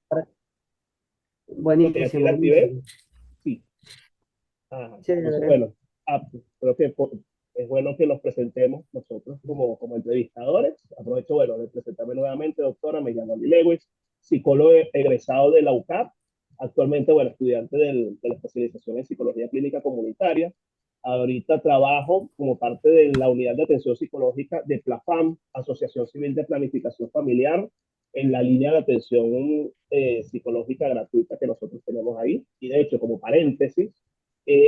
Porque aquí la Buenísimo, activé, buenísimo. sí. Ajá. Entonces, Chévere. bueno, creo que es bueno que nos presentemos nosotros como entrevistadores. Aprovecho, bueno, de presentarme nuevamente, doctora. Me llamo Andy Lewis, psicólogo egresado de la UCAP. Actualmente, bueno, estudiante de la especialización en psicología clínica comunitaria. Ahorita trabajo como parte de la unidad de atención psicológica de PLAFAM, Asociación Civil de Planificación Familiar, en la línea de atención psicológica gratuita que nosotros tenemos ahí. Y de hecho, como paréntesis,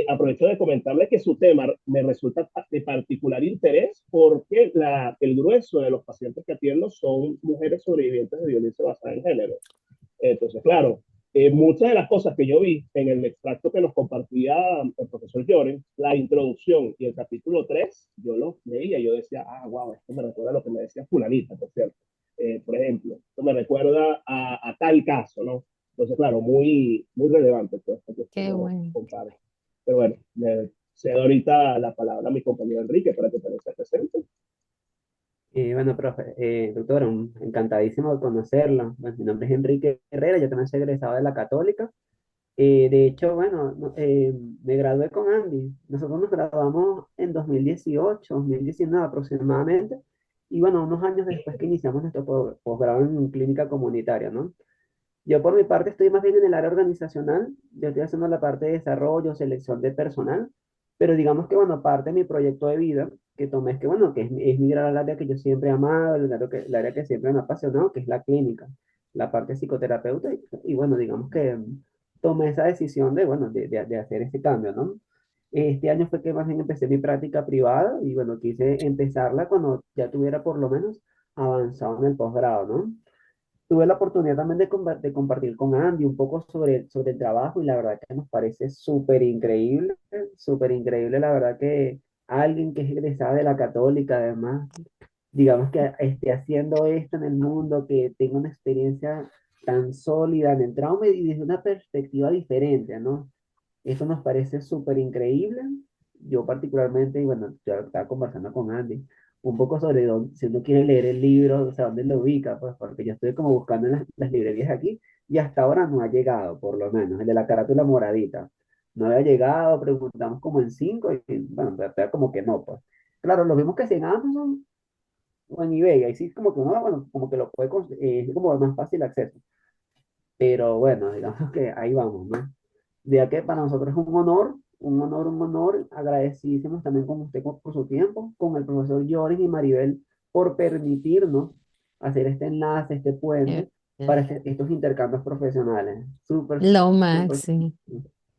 aprovecho de comentarle que su tema me resulta de particular interés porque el grueso de los pacientes que atiendo son mujeres sobrevivientes de violencia basada en género. Entonces, claro, muchas de las cosas que yo vi en el extracto que nos compartía el profesor Lloren, la introducción y el capítulo 3, yo lo leía y yo decía, ah, wow, esto me recuerda a lo que me decía fulanita, por cierto. Por ejemplo, esto me recuerda a tal caso, ¿no? Entonces, claro, muy relevante todo esto que usted Qué nos bueno. comparte. Pero bueno, le cedo ahorita la palabra a mi compañero Enrique para que también se presente. Bueno, profe, doctora, encantadísimo de conocerlo. Bueno, mi nombre es Enrique Herrera, yo también soy egresado de la Católica. De hecho, bueno, me gradué con Andy. Nosotros nos graduamos en 2018, 2019 aproximadamente. Y bueno, unos años después que iniciamos nuestro posgrado en clínica comunitaria, ¿no? Yo por mi parte estoy más bien en el área organizacional, yo estoy haciendo la parte de desarrollo, selección de personal, pero digamos que bueno, parte de mi proyecto de vida que tomé es que bueno, es migrar al área que yo siempre he amado, el área que siempre me ha apasionado, que es la clínica, la parte psicoterapeuta, y bueno, digamos que tomé esa decisión de bueno, de hacer ese cambio, ¿no? Este año fue que más bien empecé mi práctica privada y bueno, quise empezarla cuando ya tuviera por lo menos avanzado en el posgrado, ¿no? Tuve la oportunidad también de compartir con Andy un poco sobre el trabajo y la verdad que nos parece súper increíble, la verdad que alguien que es egresada de la Católica, además, digamos que esté haciendo esto en el mundo, que tenga una experiencia tan sólida en el trauma y desde una perspectiva diferente, ¿no? Eso nos parece súper increíble. Yo particularmente, y bueno, yo estaba conversando con Andy un poco sobre dónde, si uno quiere leer el libro, o sea, dónde lo ubica, pues porque yo estoy como buscando en las librerías aquí y hasta ahora no ha llegado, por lo menos, el de la carátula moradita. No había llegado, preguntamos como en cinco y bueno, pero como que no, pues. Claro, lo vimos que si en Amazon o en eBay, ahí sí como que uno, bueno, como que lo puede, es como más fácil acceso. Pero bueno, digamos que ahí vamos, ¿no? Ya que para nosotros es un honor, un honor, un honor. Agradecidísimos también con usted por su tiempo, con el profesor Joris y Maribel por permitirnos hacer este enlace, este Eh, puente eh, para estos intercambios profesionales. Súper, Lo súper. máximo.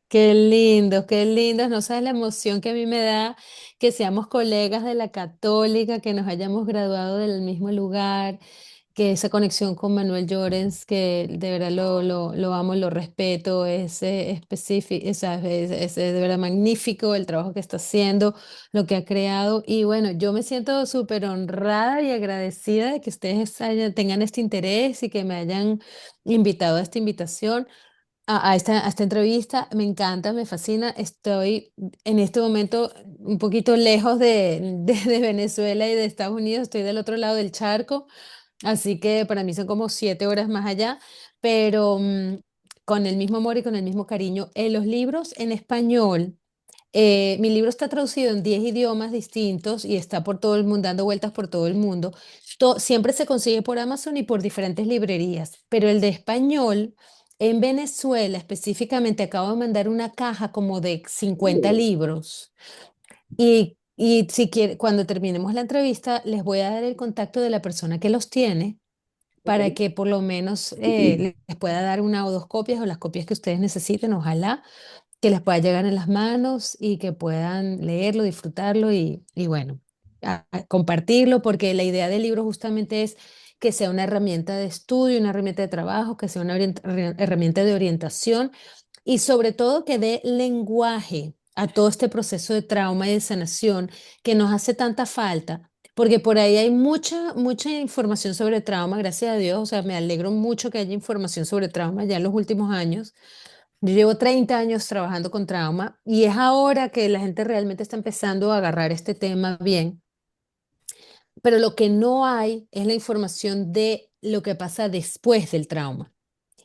Qué lindo, qué lindo. No sabes la emoción que a mí me da que seamos colegas de la Católica, que nos hayamos graduado del mismo lugar, que esa conexión con Manuel Llorens, que de verdad lo amo, lo respeto, es específico, es de verdad magnífico el trabajo que está haciendo, lo que ha creado. Y bueno, yo me siento súper honrada y agradecida de que ustedes tengan este interés y que me hayan invitado a esta invitación a esta entrevista. Me encanta, me fascina. Estoy en este momento un poquito lejos de Venezuela y de Estados Unidos. Estoy del otro lado del charco, así que para mí son como 7 horas más allá, pero con el mismo amor y con el mismo cariño. Los libros en español. Mi libro está traducido en 10 idiomas distintos y está por todo el mundo, dando vueltas por todo el mundo. Siempre se consigue por Amazon y por diferentes librerías, pero el de español, en Venezuela específicamente, acabo de mandar una caja como de 50 libros. Y si quiere, cuando terminemos la entrevista, les voy a dar el contacto de la persona que los tiene Ok. para que por lo menos les pueda dar una o dos copias o las copias que ustedes necesiten, ojalá que les pueda llegar en las manos y que puedan leerlo, disfrutarlo y bueno, compartirlo, porque la idea del libro justamente es que sea una herramienta de estudio, una herramienta de trabajo, que sea una herramienta de orientación y sobre todo que dé lenguaje a todo este proceso de trauma y de sanación que nos hace tanta falta. Porque por ahí hay mucha información sobre trauma, gracias a Dios. O sea, me alegro mucho que haya información sobre trauma ya en los últimos años. Yo llevo 30 años trabajando con trauma y es ahora que la gente realmente está empezando a agarrar este tema bien, pero lo que no hay es la información de lo que pasa después del trauma.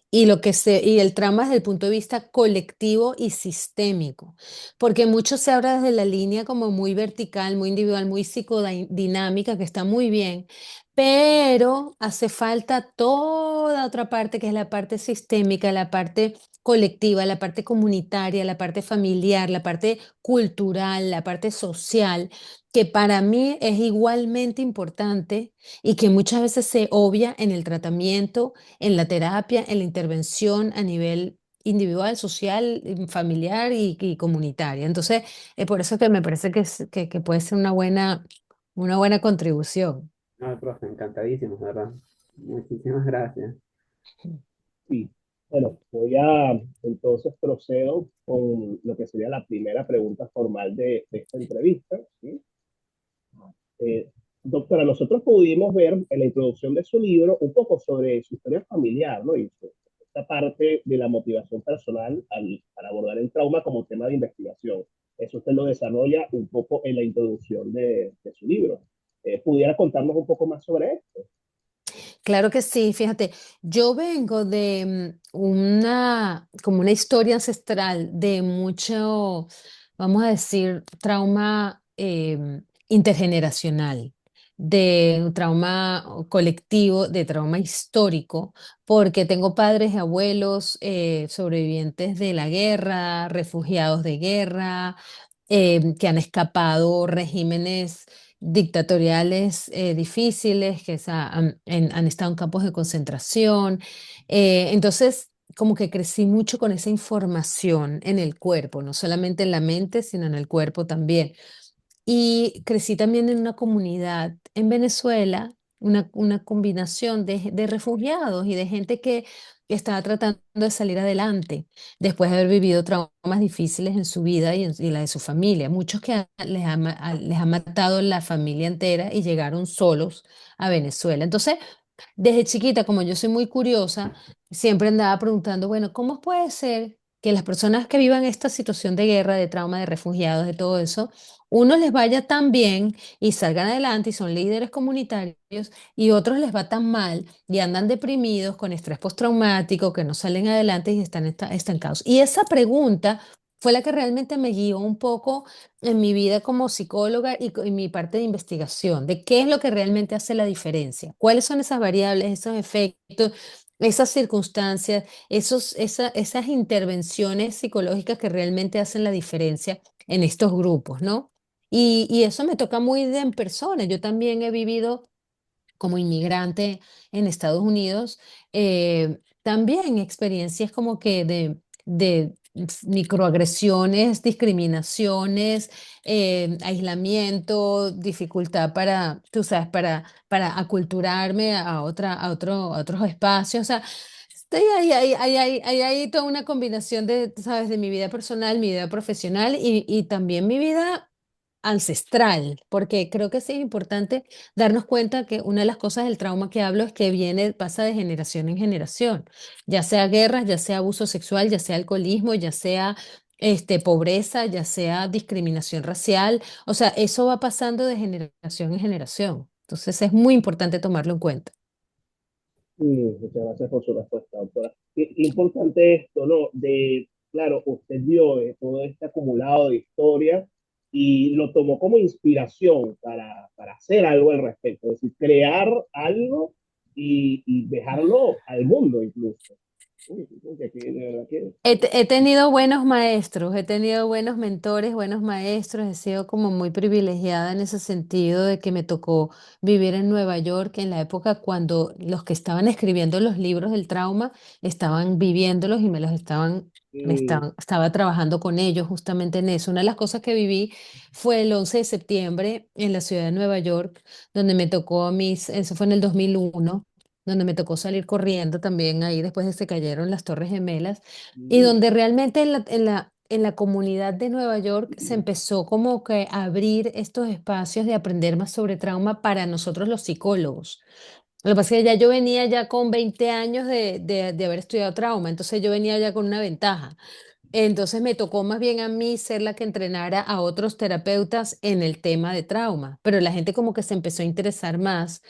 y el trauma desde el punto de vista colectivo y sistémico, porque mucho se habla desde la línea como muy vertical, muy individual, muy psicodinámica, que está muy bien, pero hace falta toda otra parte que es la parte sistémica, la parte colectiva, la parte comunitaria, la parte familiar, la parte cultural, la parte social, que para mí es igualmente importante y que muchas veces se obvia en el tratamiento, en la terapia, en la intervención a nivel individual, social, familiar y comunitaria. Entonces, por eso que me parece que puede ser una buena contribución. No, profe, encantadísimo, ¿verdad? Muchísimas gracias. Sí. Bueno, entonces procedo con lo que sería la primera pregunta formal de esta entrevista, ¿sí? Eh, Doctora, nosotros pudimos ver en la introducción de su libro un poco sobre su historia familiar, ¿no? Y esta parte de la motivación personal para abordar el trauma como tema de investigación. Eso usted lo desarrolla un poco en la introducción de su libro. ¿Pudiera contarnos un poco más sobre esto? Claro que sí, fíjate, yo vengo de como una historia ancestral de mucho, vamos a decir, trauma intergeneracional, de un trauma colectivo, de trauma histórico, porque tengo padres y abuelos sobrevivientes de la guerra, refugiados de guerra, que han escapado regímenes dictatoriales difíciles, han estado en campos de concentración. Entonces, como que crecí mucho con esa información en el cuerpo, no solamente en la mente, sino en el cuerpo también. Y crecí también en una comunidad en Venezuela, una combinación de refugiados y de gente que estaba tratando de salir adelante después de haber vivido traumas difíciles en su vida y la de su familia. Muchos que les ha matado la familia entera y llegaron solos a Venezuela. Entonces, desde chiquita, como yo soy muy curiosa, siempre andaba preguntando, bueno, ¿cómo puede ser que las personas que vivan esta situación de guerra, de trauma, de refugiados, de todo eso, unos les vaya tan bien y salgan adelante y son líderes comunitarios y otros les va tan mal y andan deprimidos con estrés postraumático, que no salen adelante y están estancados? Y esa pregunta fue la que realmente me guió un poco en mi vida como psicóloga y mi parte de investigación, de qué es lo que realmente hace la diferencia, cuáles son esas variables, esos efectos, esas circunstancias, esas intervenciones psicológicas que realmente hacen la diferencia en estos grupos, ¿no? Y eso me toca muy de en persona. Yo también he vivido como inmigrante en Estados Unidos, también experiencias como que de microagresiones, discriminaciones, aislamiento, dificultad para, tú sabes, para aculturarme a otros espacios. O sea, hay toda una combinación de, sabes, de mi vida personal, mi vida profesional y también mi vida ancestral, porque creo que sí es importante darnos cuenta que una de las cosas del trauma que hablo es que pasa de generación en generación, ya sea guerras, ya sea abuso sexual, ya sea alcoholismo, ya sea pobreza, ya sea discriminación racial, o sea, eso va pasando de generación en generación. Entonces es muy importante tomarlo en cuenta. Muchas gracias por su respuesta, doctora. Importante esto, ¿no? Claro, usted vio todo este acumulado de historia y lo tomó como inspiración para hacer algo al respecto, es decir, crear algo y dejarlo al mundo incluso. Uy, de verdad que He tenido buenos maestros, he tenido buenos mentores, buenos maestros, he sido como muy privilegiada en ese sentido de que me tocó vivir en Nueva York en la época cuando los que estaban escribiendo los libros del trauma estaban viviéndolos y estaba trabajando con ellos justamente en eso. Una de las cosas que viví fue el 11 de septiembre en la ciudad de Nueva York, donde me tocó eso fue en el 2001, donde me tocó salir corriendo también ahí después de que se cayeron las Torres Gemelas y mm, donde realmente en la comunidad de Nueva York se empezó como que a abrir estos espacios de aprender más sobre trauma para nosotros los psicólogos. Lo que pasa es que ya yo venía ya con 20 años de haber estudiado trauma, entonces yo venía ya con una ventaja. Entonces me tocó más bien a mí ser la que entrenara a otros terapeutas en el tema de trauma, pero la gente como que se empezó a interesar más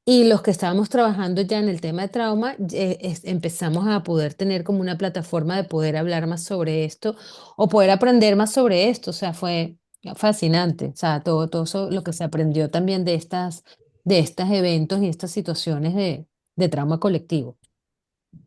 Y los que estábamos trabajando ya en el tema de trauma, empezamos a poder tener como una plataforma de poder hablar más sobre esto o poder aprender más sobre esto. O sea, fue fascinante. O sea, todo eso, lo que se aprendió también de estos eventos y estas situaciones de trauma colectivo.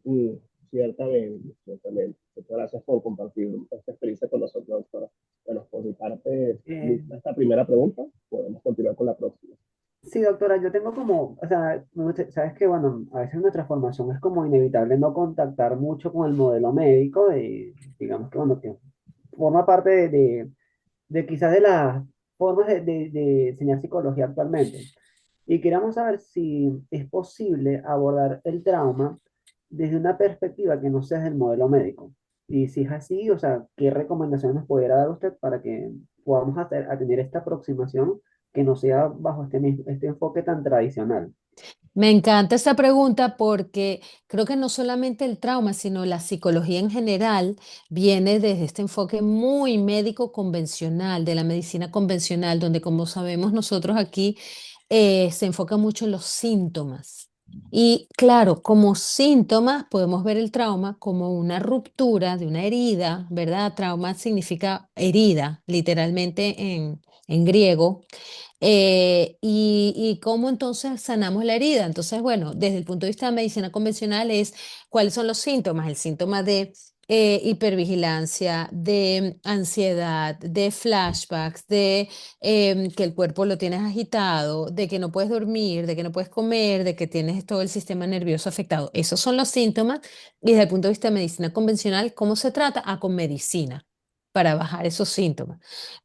Mm, ciertamente, ciertamente. Muchas gracias por compartir esta experiencia con nosotros, doctora. Bueno, por mi parte, Eh, lista esta primera pregunta. Podemos continuar con la próxima. sí, doctora, yo tengo como, o sea, sabes que, bueno, a veces en nuestra formación es como inevitable no contactar mucho con el modelo médico, digamos que, bueno, que forma parte de quizás de las formas de enseñar psicología actualmente. Y queríamos saber si es posible abordar el trauma desde una perspectiva que no sea del modelo médico. Y si es así, o sea, ¿qué recomendaciones nos pudiera dar usted para que podamos a tener esta aproximación que no sea bajo este enfoque tan tradicional? Me encanta esta pregunta porque creo que no solamente el trauma, sino la psicología en general viene desde este enfoque muy médico convencional, de la medicina convencional, donde como sabemos nosotros aquí se enfoca mucho en los síntomas. Y claro, como síntomas podemos ver el trauma como una ruptura de una herida, ¿verdad? Trauma significa herida, literalmente en griego. Y cómo entonces sanamos la herida. Entonces, bueno, desde el punto de vista de medicina convencional es cuáles son los síntomas. El síntoma de hipervigilancia, de ansiedad, de flashbacks, de que el cuerpo lo tienes agitado, de que no puedes dormir, de que no puedes comer, de que tienes todo el sistema nervioso afectado. Esos son los síntomas. Y desde el punto de vista de medicina convencional, ¿cómo se trata? Con medicina para bajar esos síntomas.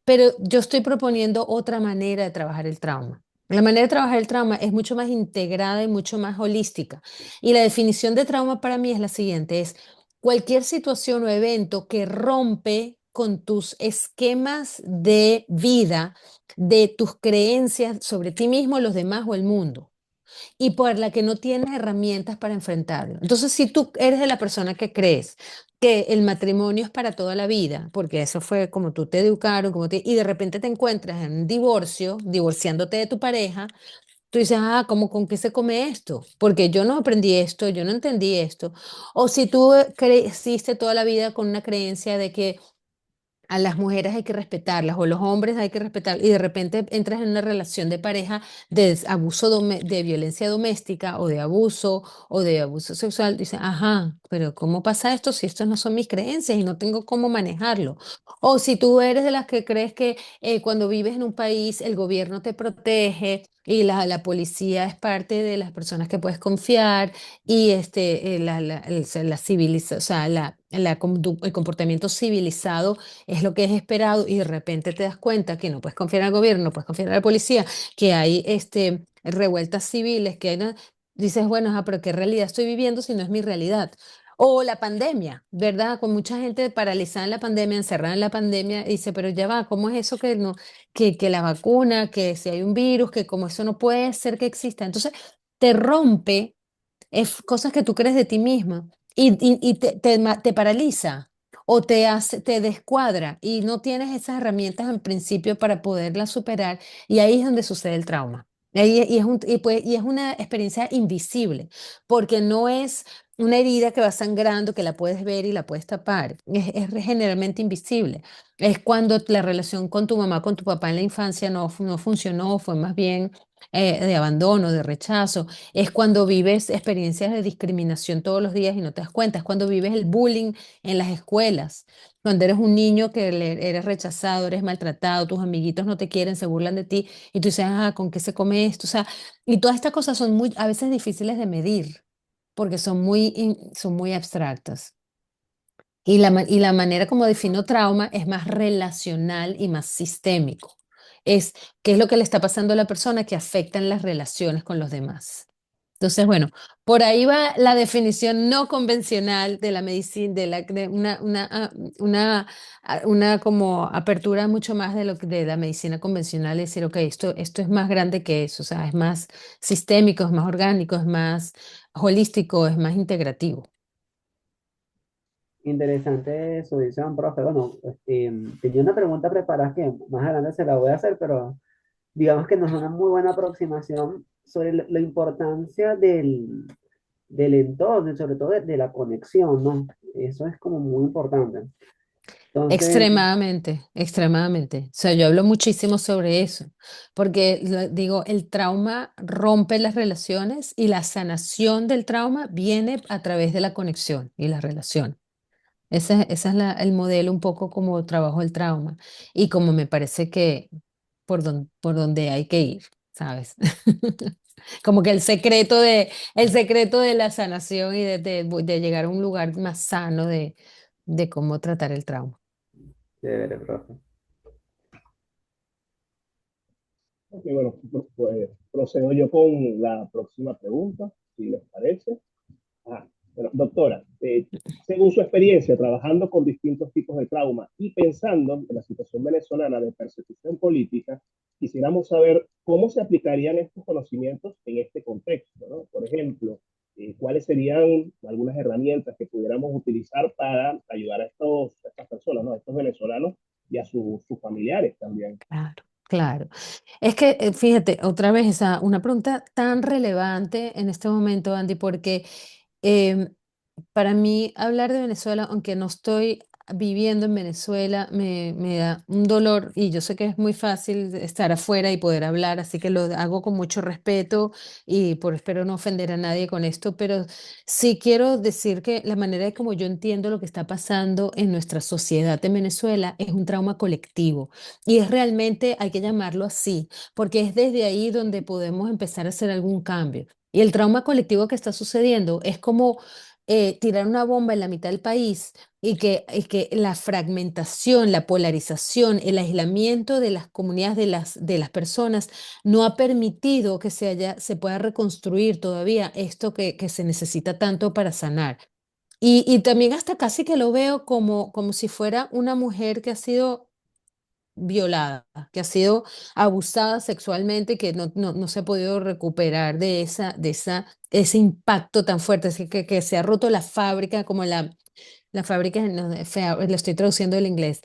Pero yo estoy proponiendo otra manera de trabajar el trauma. La manera de trabajar el trauma es mucho más integrada y mucho más holística. Y la definición de trauma para mí es la siguiente, es cualquier situación o evento que rompe con tus esquemas de vida, de tus creencias sobre ti mismo, los demás o el mundo y por la que no tienes herramientas para enfrentarlo. Entonces, si tú eres de la persona que crees que el matrimonio es para toda la vida, porque eso fue como tú te educaron, y de repente te encuentras en un divorcio, divorciándote de tu pareja, tú dices, ah, ¿cómo con qué se come esto? Porque yo no aprendí esto, yo no entendí esto. O si tú creciste toda la vida con una creencia de que a las mujeres hay que respetarlas o los hombres hay que respetar y de repente entras en una relación de pareja de abuso de violencia doméstica o de abuso sexual, dices, ajá, pero ¿cómo pasa esto si estas no son mis creencias y no tengo cómo manejarlo? O si tú eres de las que crees que cuando vives en un país el gobierno te protege y la policía es parte de las personas que puedes confiar y o sea, el comportamiento civilizado es lo que es esperado y de repente te das cuenta que no puedes confiar al gobierno, no puedes confiar a la policía, que hay revueltas civiles, dices, bueno, ajá, pero ¿qué realidad estoy viviendo si no es mi realidad? O la pandemia, ¿verdad? Con mucha gente paralizada en la pandemia, encerrada en la pandemia, dice, pero ya va, ¿cómo es eso que no, que la vacuna, que si hay un virus, que como eso no puede ser que exista? Entonces, te rompe cosas que tú crees de ti misma y te paraliza o te descuadra y no tienes esas herramientas en principio para poderlas superar y ahí es donde sucede el trauma. Y es una experiencia invisible, porque no es una herida que va sangrando, que la puedes ver y la puedes tapar. Es generalmente invisible. Es cuando la relación con tu mamá, con tu papá en la infancia no funcionó, fue más bien de abandono, de rechazo. Es cuando vives experiencias de discriminación todos los días y no te das cuenta. Es cuando vives el bullying en las escuelas. Cuando eres un niño que eres rechazado, eres maltratado, tus amiguitos no te quieren, se burlan de ti y tú dices, ah, ¿con qué se come esto? O sea, y todas estas cosas son muy, a veces difíciles de medir porque son muy abstractas. Y la manera como defino trauma es más relacional y más sistémico. Es qué es lo que le está pasando a la persona que afecta en las relaciones con los demás. Entonces, bueno, por ahí va la definición no convencional de la medicina, de una como apertura mucho más de lo que de la medicina convencional, es decir, ok, esto es más grande que eso, o sea, es más sistémico, es más orgánico, es más holístico, es más integrativo. Interesante su visión, profe. Bueno, tenía una pregunta preparada que más adelante se la voy a hacer, pero digamos que nos da una muy buena aproximación sobre la importancia del entorno, y sobre todo de la conexión, ¿no? Eso es como muy importante. Entonces, Extremadamente, extremadamente. O sea, yo hablo muchísimo sobre eso, porque digo, el trauma rompe las relaciones y la sanación del trauma viene a través de la conexión y la relación. Ese es el modelo un poco como trabajo el trauma y como me parece que por donde hay que ir, ¿sabes? Como que el secreto de la sanación y de llegar a un lugar más sano de cómo tratar el trauma. chévere, profe. Ok, bueno, pues procedo yo con la próxima pregunta, si les parece. Ah, bueno, doctora, según su experiencia trabajando con distintos tipos de trauma y pensando en la situación venezolana de persecución política, quisiéramos saber cómo se aplicarían estos conocimientos en este contexto, ¿no? Por ejemplo, cuáles serían algunas herramientas que pudiéramos utilizar para ayudar a estas personas, ¿no? A estos venezolanos y a sus familiares también. Claro, claro. Es que, fíjate, otra vez, una pregunta tan relevante en este momento, Andy, porque em, para mí hablar de Venezuela, aunque no estoy viviendo en Venezuela, me da un dolor y yo sé que es muy fácil estar afuera y poder hablar, así que lo hago con mucho respeto y por espero no ofender a nadie con esto, pero sí quiero decir que la manera de como yo entiendo lo que está pasando en nuestra sociedad en Venezuela es un trauma colectivo y es realmente, hay que llamarlo así, porque es desde ahí donde podemos empezar a hacer algún cambio. Y el trauma colectivo que está sucediendo es como tirar una bomba en la mitad del país y que la fragmentación, la polarización, el aislamiento de las comunidades de las personas no ha permitido que se pueda reconstruir todavía esto que se necesita tanto para sanar. Y también hasta casi que lo veo como si fuera una mujer que ha sido violada, que ha sido abusada sexualmente, que no se ha podido recuperar ese impacto tan fuerte, es que se ha roto la fábrica, como la fábrica, no, lo estoy traduciendo del inglés,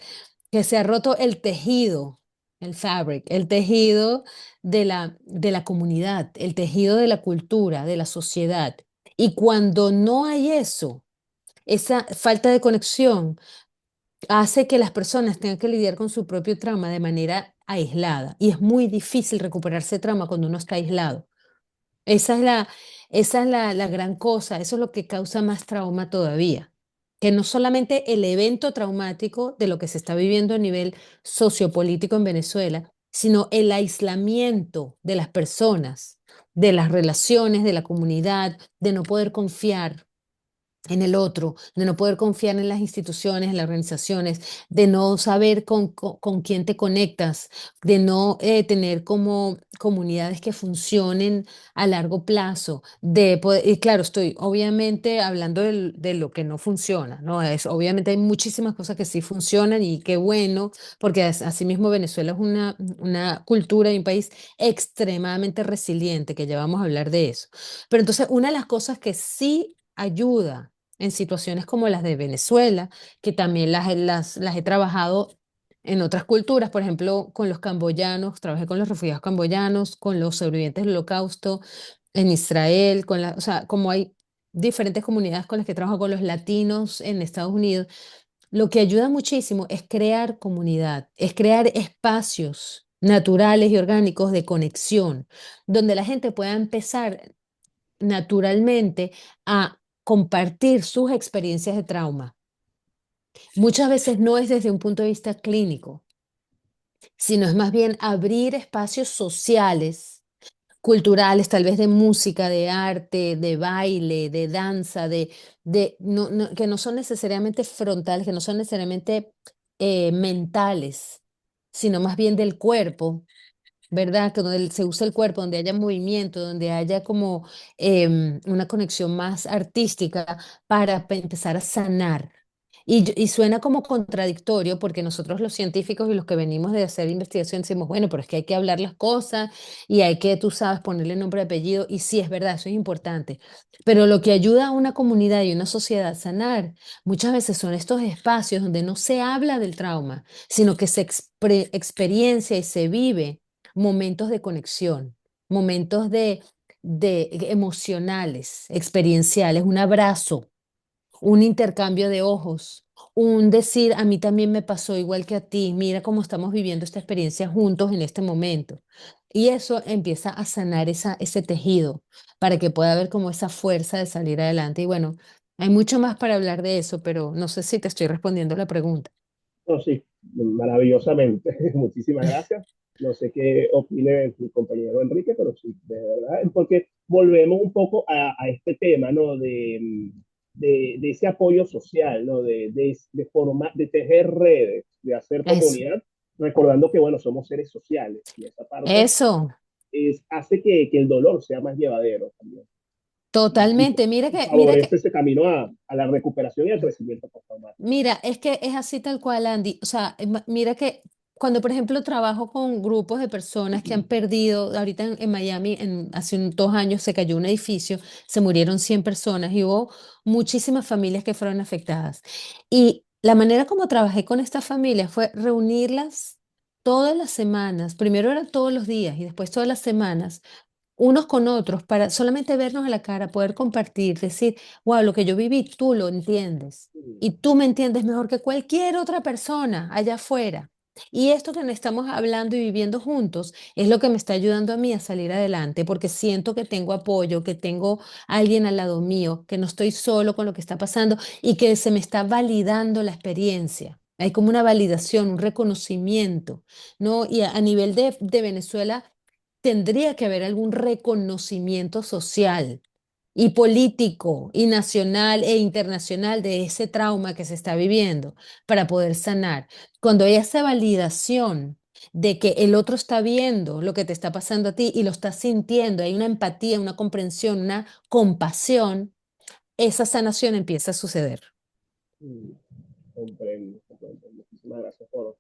que se ha roto el tejido, el fabric, el tejido de la comunidad, el tejido de la cultura, de la sociedad. Y cuando no hay eso, esa falta de conexión, hace que las personas tengan que lidiar con su propio trauma de manera aislada. Y es muy difícil recuperarse de trauma cuando uno está aislado. Esa es la gran cosa, eso es lo que causa más trauma todavía. Que no solamente el evento traumático de lo que se está viviendo a nivel sociopolítico en Venezuela, sino el aislamiento de las personas, de las relaciones, de la comunidad, de no poder confiar en el otro, de no poder confiar en las instituciones, en las organizaciones, de no saber con quién te conectas, de no tener como comunidades que funcionen a largo plazo, y claro, estoy obviamente hablando de lo que no funciona, ¿no? Obviamente hay muchísimas cosas que sí funcionan y qué bueno, porque asimismo Venezuela es una cultura y un país extremadamente resiliente, que ya vamos a hablar de eso. Pero entonces, una de las cosas que sí ayuda en situaciones como las de Venezuela, que también las he trabajado en otras culturas, por ejemplo, con los camboyanos, trabajé con los refugiados camboyanos, con los sobrevivientes del Holocausto, en Israel, o sea, como hay diferentes comunidades con las que trabajo, con los latinos en Estados Unidos, lo que ayuda muchísimo es crear comunidad, es crear espacios naturales y orgánicos de conexión, donde la gente pueda empezar naturalmente a compartir sus experiencias de trauma. Muchas veces no es desde un punto de vista clínico, sino es más bien abrir espacios sociales, culturales, tal vez de música, de arte, de baile, de danza, que no son necesariamente frontales, que no son necesariamente mentales, sino más bien del cuerpo, ¿verdad? Que donde se usa el cuerpo, donde haya movimiento, donde haya como una conexión más artística para empezar a sanar. Y suena como contradictorio porque nosotros los científicos y los que venimos de hacer investigación decimos, bueno, pero es que hay que hablar las cosas y hay que, tú sabes, ponerle nombre y apellido. Y sí, es verdad, eso es importante. Pero lo que ayuda a una comunidad y una sociedad a sanar muchas veces son estos espacios donde no se habla del trauma, sino que se experiencia y se vive momentos de conexión, momentos emocionales, experienciales, un abrazo, un intercambio de ojos, un decir, a mí también me pasó igual que a ti, mira cómo estamos viviendo esta experiencia juntos en este momento. Y eso empieza a sanar ese tejido para que pueda haber como esa fuerza de salir adelante. Y bueno, hay mucho más para hablar de eso, pero no sé si te estoy respondiendo la pregunta. No, sí, maravillosamente. Muchísimas gracias. No sé qué opine mi compañero Enrique, pero sí, de verdad, porque volvemos un poco a este tema, ¿no? De ese apoyo social, ¿no? De tejer redes, de hacer Eso, comunidad, recordando que, bueno, somos seres sociales y esa parte eso, hace que el dolor sea más llevadero también y, totalmente. y Mira favorece que ese camino a la recuperación y al crecimiento postraumático. Mira, es que es así tal cual, Andy. O sea, mira que cuando, por ejemplo, trabajo con grupos de personas que han perdido, ahorita en Miami, hace 2 años se cayó un edificio, se murieron 100 personas y hubo muchísimas familias que fueron afectadas. Y la manera como trabajé con estas familias fue reunirlas todas las semanas. Primero eran todos los días y después todas las semanas unos con otros para solamente vernos a la cara, poder compartir, decir, wow, lo que yo viví, tú lo entiendes y tú me entiendes mejor que cualquier otra persona allá afuera. Y esto que nos estamos hablando y viviendo juntos es lo que me está ayudando a mí a salir adelante, porque siento que tengo apoyo, que tengo alguien al lado mío, que no estoy solo con lo que está pasando y que se me está validando la experiencia. Hay como una validación, un reconocimiento, ¿no? Y a nivel de Venezuela tendría que haber algún reconocimiento social y político y nacional e internacional de ese trauma que se está viviendo para poder sanar. Cuando hay esa validación de que el otro está viendo lo que te está pasando a ti y lo está sintiendo, hay una empatía, una comprensión, una compasión, esa sanación empieza a suceder. Mm, comprendo, comprendo. Muchísimas gracias por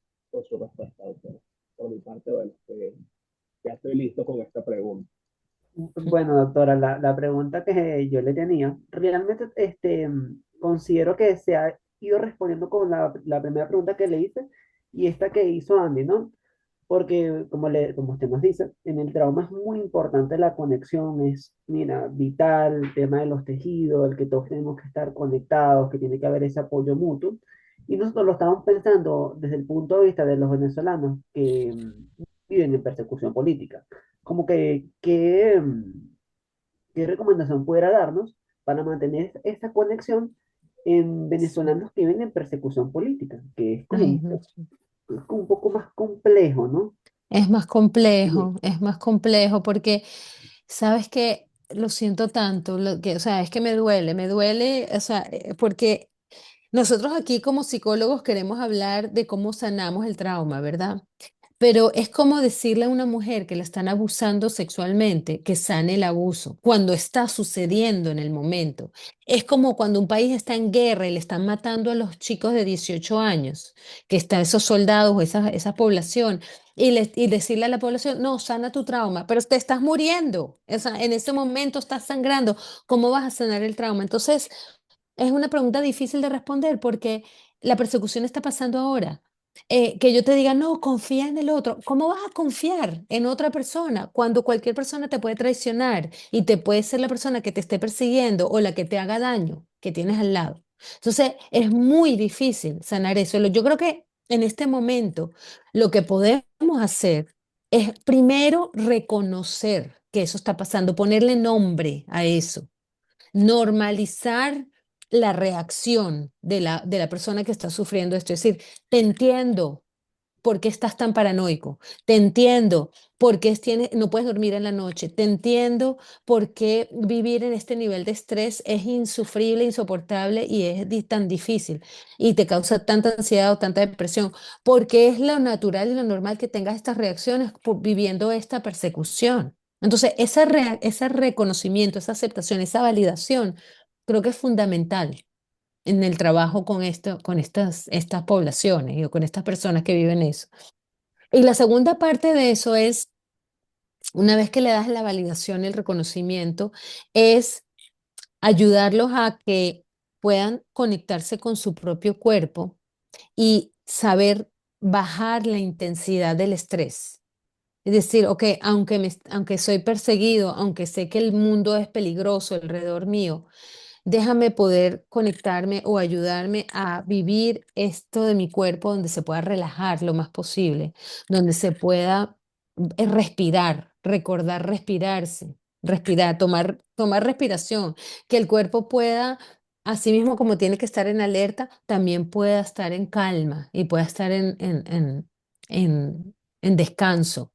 su respuesta, doctor. Por mi parte, bueno, ya estoy listo con esta pregunta. Bueno, doctora, la pregunta que yo le tenía, realmente considero que se ha ido respondiendo con la primera pregunta que le hice y esta que hizo Andy, ¿no? Porque como usted nos dice, en el trauma es muy importante la conexión, es, mira, vital el tema de los tejidos, el que todos tenemos que estar conectados, que tiene que haber ese apoyo mutuo. Y nosotros lo estamos pensando desde el punto de vista de los venezolanos que viven en persecución política. Como ¿qué recomendación pudiera darnos para mantener esa conexión en venezolanos que viven en persecución política? Que Ay, no. es como un poco más complejo, ¿no? Sí, Es más complejo porque, sabes que lo siento tanto, o sea, es que me duele, o sea, porque nosotros aquí como psicólogos queremos hablar de cómo sanamos el trauma, ¿verdad? Pero es como decirle a una mujer que la están abusando sexualmente que sane el abuso cuando está sucediendo en el momento. Es como cuando un país está en guerra y le están matando a los chicos de 18 años, que están esos soldados o esa población, y decirle a la población, no, sana tu trauma, pero te estás muriendo, o sea, en ese momento estás sangrando, ¿cómo vas a sanar el trauma? Entonces, es una pregunta difícil de responder porque la persecución está pasando ahora. Que yo te diga, no, confía en el otro. ¿Cómo vas a confiar en otra persona cuando cualquier persona te puede traicionar y te puede ser la persona que te esté persiguiendo o la que te haga daño que tienes al lado? Entonces, es muy difícil sanar eso. Yo creo que en este momento lo que podemos hacer es primero reconocer que eso está pasando, ponerle nombre a eso, normalizar la reacción de la persona que está sufriendo esto. Es decir, te entiendo por qué estás tan paranoico, te entiendo por qué no puedes dormir en la noche, te entiendo por qué vivir en este nivel de estrés es insufrible, insoportable y es tan difícil y te causa tanta ansiedad o tanta depresión, porque es lo natural y lo normal que tengas estas reacciones viviendo esta persecución. Entonces, ese reconocimiento, esa aceptación, esa validación, creo que es fundamental en el trabajo con estas poblaciones o con estas personas que viven eso. Y la segunda parte de eso es, una vez que le das la validación, el reconocimiento, es ayudarlos a que puedan conectarse con su propio cuerpo y saber bajar la intensidad del estrés. Es decir, ok, aunque soy perseguido, aunque sé que el mundo es peligroso alrededor mío, déjame poder conectarme o ayudarme a vivir esto de mi cuerpo donde se pueda relajar lo más posible, donde se pueda respirar, recordar respirarse, respirar, tomar respiración, que el cuerpo pueda, así mismo como tiene que estar en alerta, también pueda estar en calma y pueda estar en descanso.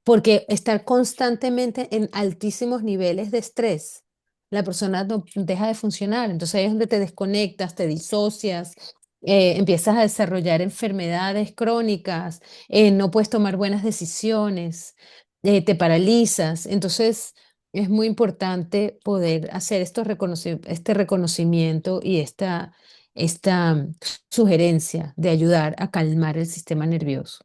Porque estar constantemente en altísimos niveles de estrés, la persona no deja de funcionar. Entonces ahí es donde te desconectas, te disocias, empiezas a desarrollar enfermedades crónicas, no puedes tomar buenas decisiones, te paralizas. Entonces es muy importante poder hacer este reconocimiento y esta sugerencia de ayudar a calmar el sistema nervioso.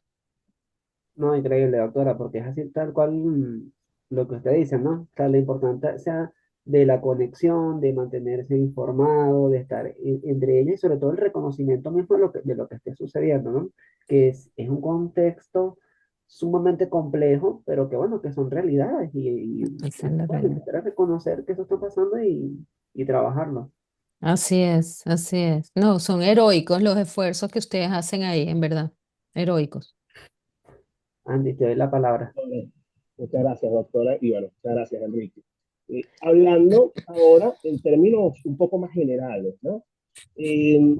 No, increíble, doctora, porque es así tal cual lo que usted dice, ¿no? O sea, la importancia de la conexión, de mantenerse informado, de estar entre ellas y sobre todo el reconocimiento mismo de lo que esté sucediendo, ¿no? Que es un contexto sumamente complejo, pero que bueno, que son realidades Esa es la bueno, realidad. empezar a reconocer que eso está pasando y trabajarlo. Así es, así es. No, son heroicos los esfuerzos que ustedes hacen ahí, en verdad. Heroicos. Andy, te doy la palabra. Bueno, muchas gracias, doctora, y bueno, muchas gracias, Enrique. Hablando ahora en términos un poco más generales, ¿no? Eh,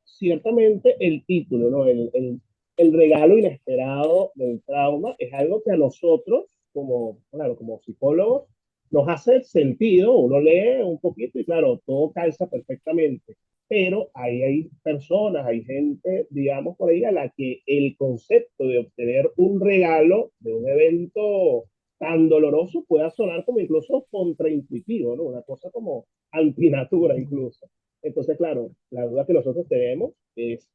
Ciertamente el título, ¿no? El regalo inesperado del trauma es algo que a nosotros, como, claro, como psicólogos, nos hace sentido, uno lee un poquito y claro, todo calza perfectamente, pero ahí hay personas, hay gente, digamos, por ahí a la que el concepto de obtener un regalo de un evento tan doloroso pueda sonar como incluso contraintuitivo, ¿no? Una cosa como antinatura incluso. Entonces, claro, la duda que nosotros tenemos es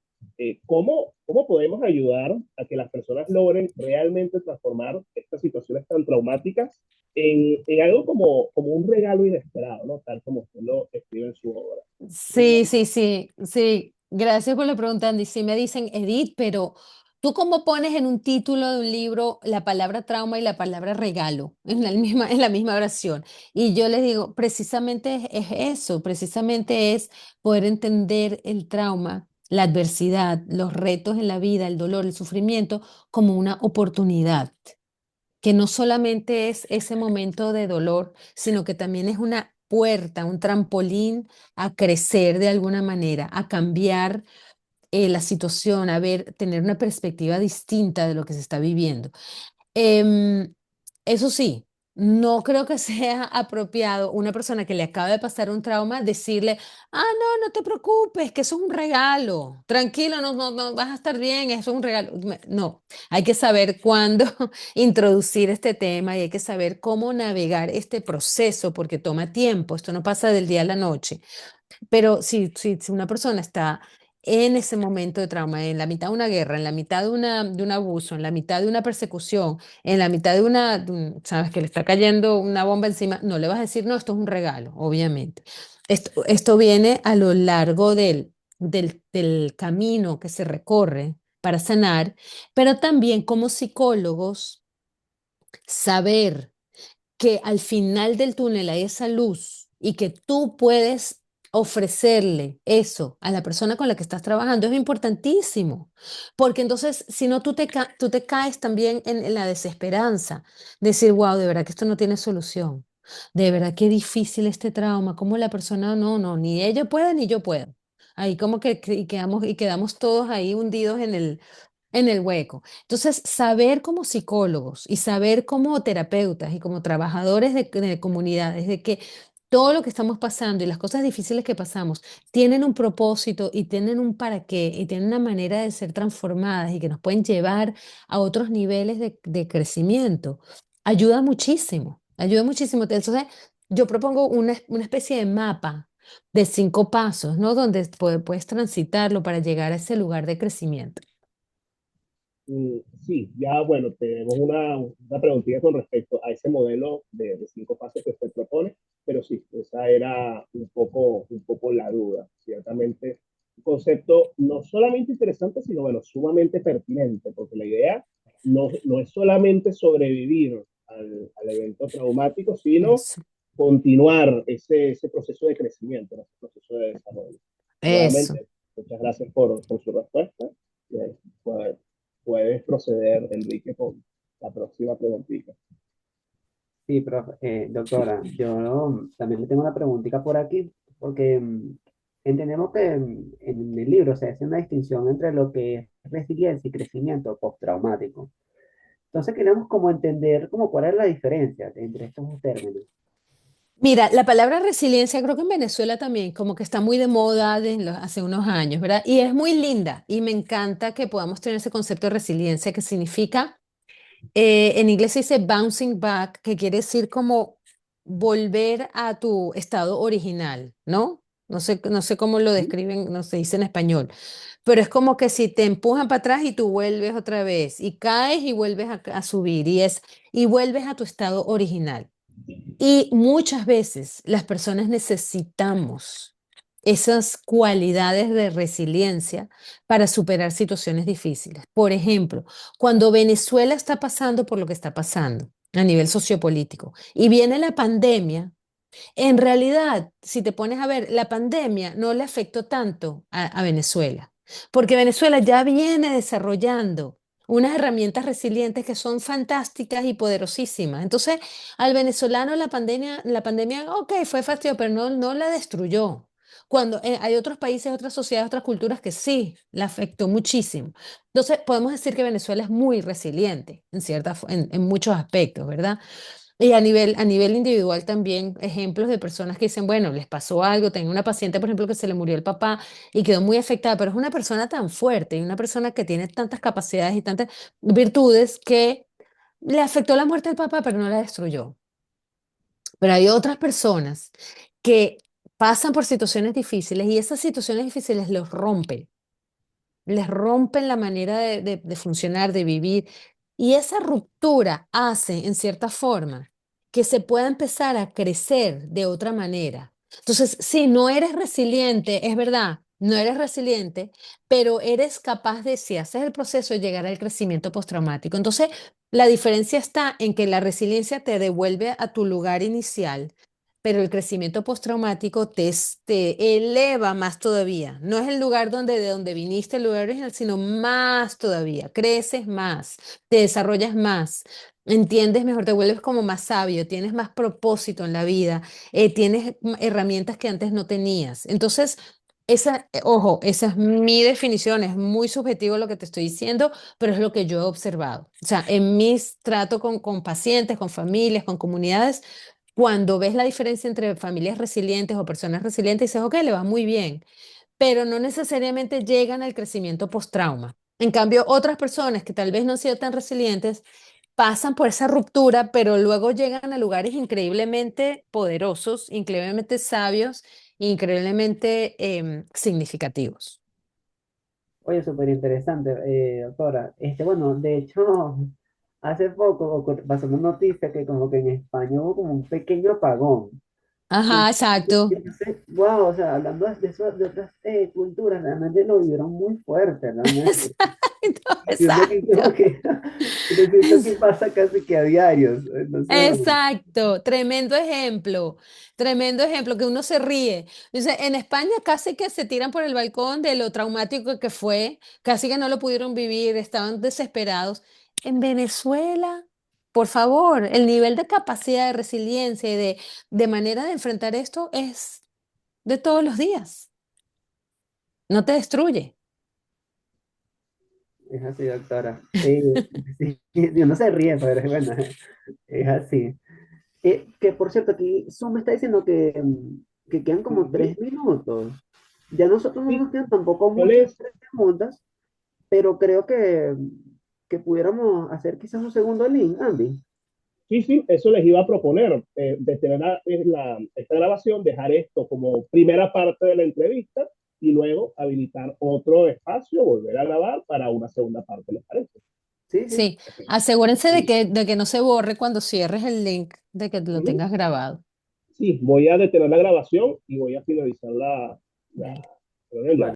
¿cómo podemos ayudar a que las personas logren realmente transformar estas situaciones tan traumáticas en algo como un regalo inesperado, ¿no? Tal como usted lo escribe en su obra. Sí, sí, sí, sí. Gracias por la pregunta, Andy. Sí me dicen, Edith, pero ¿tú cómo pones en un título de un libro la palabra trauma y la palabra regalo en la misma oración? Y yo les digo, precisamente es eso, precisamente es poder entender el trauma, la adversidad, los retos en la vida, el dolor, el sufrimiento como una oportunidad, que no solamente es ese momento de dolor, sino que también es una puerta, un trampolín a crecer de alguna manera, a cambiar la situación, a ver, tener una perspectiva distinta de lo que se está viviendo. Em, Eso sí, no creo que sea apropiado una persona que le acaba de pasar un trauma decirle, no te preocupes, que eso es un regalo, tranquilo, no vas a estar bien, eso es un regalo. No, hay que saber cuándo introducir este tema y hay que saber cómo navegar este proceso porque toma tiempo, esto no pasa del día a la noche. Pero si una persona está en ese momento de trauma, en la mitad de una guerra, en la mitad de un abuso, en la mitad de una persecución, en la mitad sabes, que le está cayendo una bomba encima, no le vas a decir, no, esto es un regalo, obviamente. Esto viene a lo largo del camino que se recorre para sanar, pero también como psicólogos, saber que al final del túnel hay esa luz y que tú puedes ofrecerle eso a la persona con la que estás trabajando es importantísimo, porque entonces si no tú te caes también en la desesperanza, decir, wow, de verdad que esto no tiene solución, de verdad qué difícil este trauma, como la persona, no, ni ella puede ni yo puedo. Ahí como que y quedamos todos ahí hundidos en el hueco. Entonces, saber como psicólogos y saber como terapeutas y como trabajadores de comunidades de que todo lo que estamos pasando y las cosas difíciles que pasamos tienen un propósito y tienen un para qué y tienen una manera de ser transformadas y que nos pueden llevar a otros niveles de crecimiento, ayuda muchísimo, ayuda muchísimo. Entonces, yo propongo una especie de mapa de 5 pasos, ¿no? Donde puedes transitarlo para llegar a ese lugar de crecimiento. Sí, ya bueno, tenemos una preguntita con respecto a ese modelo de 5 pasos que usted propone, pero sí, esa era un poco la duda. Ciertamente, un concepto no solamente interesante, sino bueno, sumamente pertinente, porque la idea no es solamente sobrevivir al evento traumático, sino Eso. continuar ese proceso de crecimiento, ese proceso de desarrollo. Eso. Nuevamente, muchas gracias por su respuesta. Puedes, puedes proceder, Enrique, con la próxima preguntita. Sí, profe, doctora, yo también le tengo una preguntita por aquí, porque entendemos que en el libro se hace una distinción entre lo que es resiliencia y crecimiento postraumático. Entonces queremos como entender como cuál es la diferencia entre estos dos términos. Mira, la palabra resiliencia creo que en Venezuela también como que está muy de moda hace unos años, ¿verdad? Y es muy linda y me encanta que podamos tener ese concepto de resiliencia que significa, en inglés se dice bouncing back, que quiere decir como volver a tu estado original, ¿no? No sé cómo lo ¿Sí? describen, no se dice en español, pero es como que si te empujan para atrás y tú vuelves otra vez y caes y vuelves a subir y vuelves a tu estado original. Y muchas veces las personas necesitamos esas cualidades de resiliencia para superar situaciones difíciles. Por ejemplo, cuando Venezuela está pasando por lo que está pasando a nivel sociopolítico y viene la pandemia, en realidad, si te pones a ver, la pandemia no le afectó tanto a Venezuela, porque Venezuela ya viene desarrollando unas herramientas resilientes que son fantásticas y poderosísimas. Entonces, al venezolano la pandemia, ok, fue fastidio, pero no la destruyó. Cuando hay otros países, otras sociedades, otras culturas que sí, la afectó muchísimo. Entonces, podemos decir que Venezuela es muy resiliente en muchos aspectos, ¿verdad? Y a nivel individual también, ejemplos de personas que dicen, bueno, les pasó algo. Tengo una paciente, por ejemplo, que se le murió el papá y quedó muy afectada, pero es una persona tan fuerte y una persona que tiene tantas capacidades y tantas virtudes que le afectó la muerte del papá, pero no la destruyó. Pero hay otras personas que pasan por situaciones difíciles y esas situaciones difíciles los rompen, les rompen la manera de funcionar, de vivir. Y esa ruptura hace, en cierta forma, que se pueda empezar a crecer de otra manera. Entonces, si no eres resiliente, es verdad, no eres resiliente, pero eres capaz de, si haces el proceso, de llegar al crecimiento postraumático. Entonces, la diferencia está en que la resiliencia te devuelve a tu lugar inicial, pero el crecimiento postraumático te eleva más todavía. No es el lugar de donde viniste, el lugar original, sino más todavía. Creces más, te desarrollas más, entiendes mejor, te vuelves como más sabio, tienes más propósito en la vida, tienes herramientas que antes no tenías. Entonces, ojo, esa es mi definición, es muy subjetivo lo que te estoy diciendo, pero es lo que yo he observado. O sea, en mis tratos con pacientes, con familias, con comunidades, cuando ves la diferencia entre familias resilientes o personas resilientes, dices, ok, le va muy bien, pero no necesariamente llegan al crecimiento post-trauma. En cambio, otras personas que tal vez no han sido tan resilientes pasan por esa ruptura, pero luego llegan a lugares increíblemente poderosos, increíblemente sabios, increíblemente significativos. Oye, súper interesante, doctora. Bueno, de hecho, hace poco pasó una noticia que como que en España hubo como un pequeño apagón. Ajá, Entonces, exacto. yo pensé, wow, o sea, hablando de eso, de otras culturas, realmente lo vivieron muy fuerte, realmente. Exacto, Y uno aquí como exacto. que, pero si esto aquí pasa casi que a diario. Entonces, bueno, Exacto, tremendo ejemplo que uno se ríe. Dice, en España casi que se tiran por el balcón de lo traumático que fue, casi que no lo pudieron vivir, estaban desesperados. En Venezuela, por favor, el nivel de capacidad, de resiliencia y de manera de enfrentar esto es de todos los días, no te destruye. es así, doctora. Sí, sí, uno se ríe, pero es bueno, es así. Que por cierto, aquí Zoom me está diciendo que quedan como Ujú. 3 minutos. Ya nosotros no Sí, nos quedan tampoco yo muchas les, preguntas, pero creo que pudiéramos hacer quizás un segundo link, Andy. sí, sí, eso les iba a proponer, detener esta grabación, dejar esto como primera parte de la entrevista y luego habilitar otro espacio, volver a grabar para una segunda parte, ¿les parece? Sí, sí. Sí, asegúrense de que no se borre cuando cierres el link, de que lo Ujú. tengas grabado. Sí, voy a detener la grabación y voy a finalizar la Dale. reunión ya. Vale.